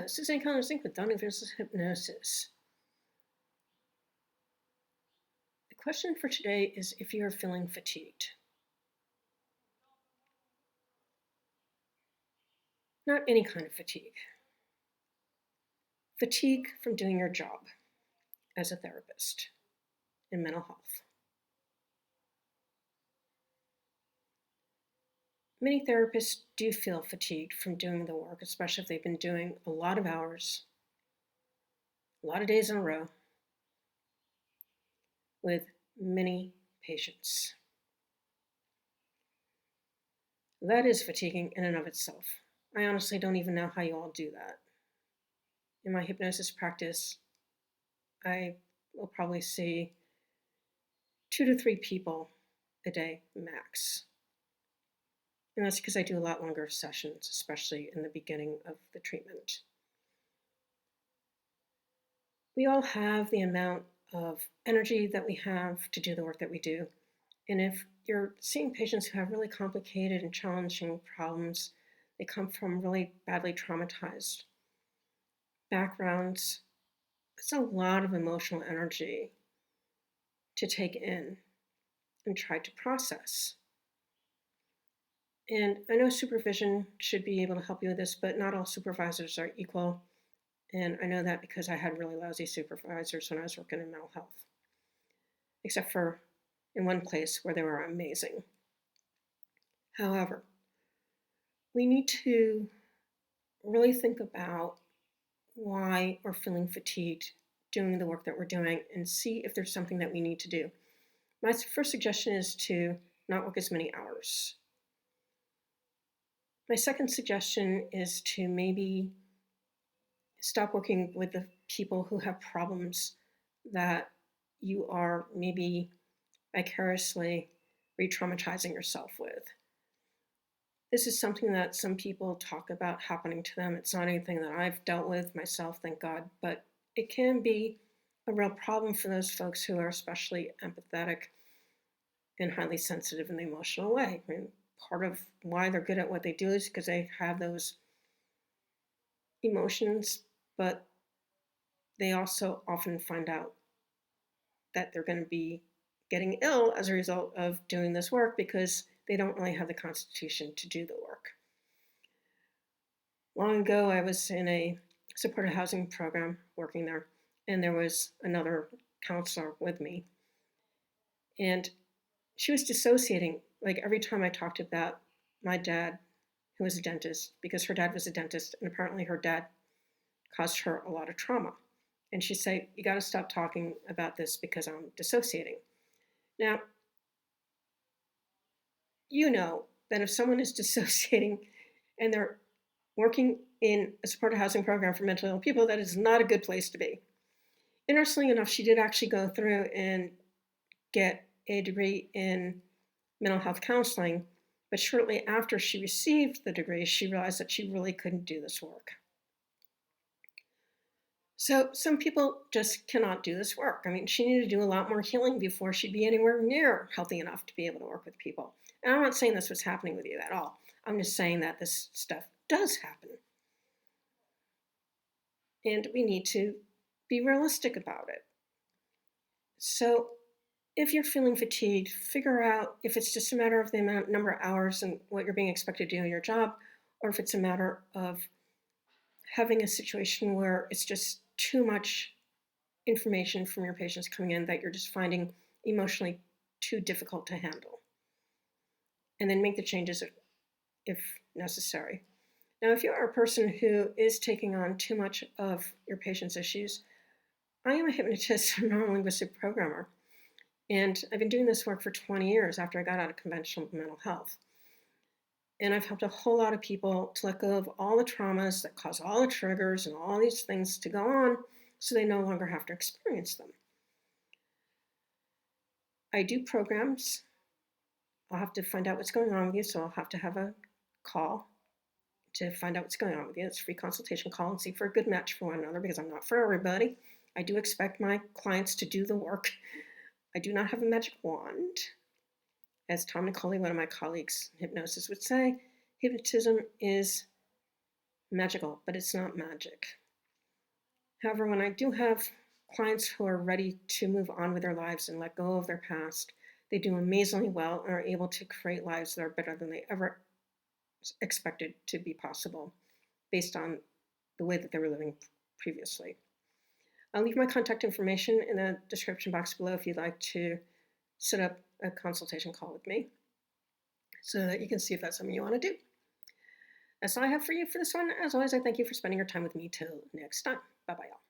Suzanne with Downing versus hypnosis. The question for today is if you are feeling fatigued. Not any kind of fatigue. Fatigue from doing your job as a therapist in mental health. Many therapists do feel fatigued from doing the work, especially if they've been doing a lot of hours, a lot of days in a row, with many patients. That is fatiguing in and of itself. I honestly don't even know how you all do that. In my hypnosis practice, I will probably see 2 to 3 people a day max. And that's because I do a lot longer sessions, especially in the beginning of the treatment. We all have the amount of energy that we have to do the work that we do. And if you're seeing patients who have really complicated and challenging problems, they come from really badly traumatized backgrounds, it's a lot of emotional energy to take in and try to process. And I know supervision should be able to help you with this, but not all supervisors are equal. And I know that because I had really lousy supervisors when I was working in mental health, except for in one place where they were amazing. However, we need to really think about why we're feeling fatigued doing the work that we're doing and see if there's something that we need to do. My first suggestion is to not work as many hours. My second suggestion is to maybe stop working with the people who have problems that you are maybe vicariously re-traumatizing yourself with. This is something that some people talk about happening to them. It's not anything that I've dealt with myself, thank God, but it can be a real problem for those folks who are especially empathetic and highly sensitive in the emotional way. I mean, part of why they're good at what they do is because they have those emotions, but they also often find out that they're going to be getting ill as a result of doing this work because they don't really have the constitution to do the work. Long ago, I was in a supported housing program working there, and there was another counselor with me. And she was dissociating, like every time I talked about my dad, who was a dentist, because her dad was a dentist, and apparently her dad caused her a lot of trauma. And she'd say, "You got to stop talking about this because I'm dissociating." Now, you know that if someone is dissociating and they're working in a supported housing program for mentally ill people, that is not a good place to be. Interestingly enough, she did actually go through and get a degree in mental health counseling, but shortly after she received the degree, she realized that she really couldn't do this work. So some people just cannot do this work. I mean, she needed to do a lot more healing before she'd be anywhere near healthy enough to be able to work with people. And I'm not saying that's what's happening with you at all. I'm just saying that this stuff does happen. And we need to be realistic about it. So if you're feeling fatigued, figure out if it's just a matter of the number of hours and what you're being expected to do in your job, or if it's a matter of having a situation where it's just too much information from your patients coming in that you're just finding emotionally too difficult to handle. And then make the changes if necessary. Now, if you are a person who is taking on too much of your patient's issues, I am a hypnotist and neurolinguistic programmer. And I've been doing this work for 20 years after I got out of conventional mental health. And I've helped a whole lot of people to let go of all the traumas that cause all the triggers and all these things to go on so they no longer have to experience them. I do programs. I'll have to find out what's going on with you, so I'll have to have a call to find out what's going on with you. It's a free consultation call and see for a good match for one another because I'm not for everybody. I do expect my clients to do the work. I do not have a magic wand. As Tom Nicoli, one of my colleagues in hypnosis, would say, hypnotism is magical, but it's not magic. However, when I do have clients who are ready to move on with their lives and let go of their past, they do amazingly well and are able to create lives that are better than they ever expected to be possible based on the way that they were living previously. I'll leave my contact information in the description box below if you'd like to set up a consultation call with me so that you can see if that's something you want to do. That's all I have for you for this one. As always, I thank you for spending your time with me. Till next time. Bye-bye, y'all.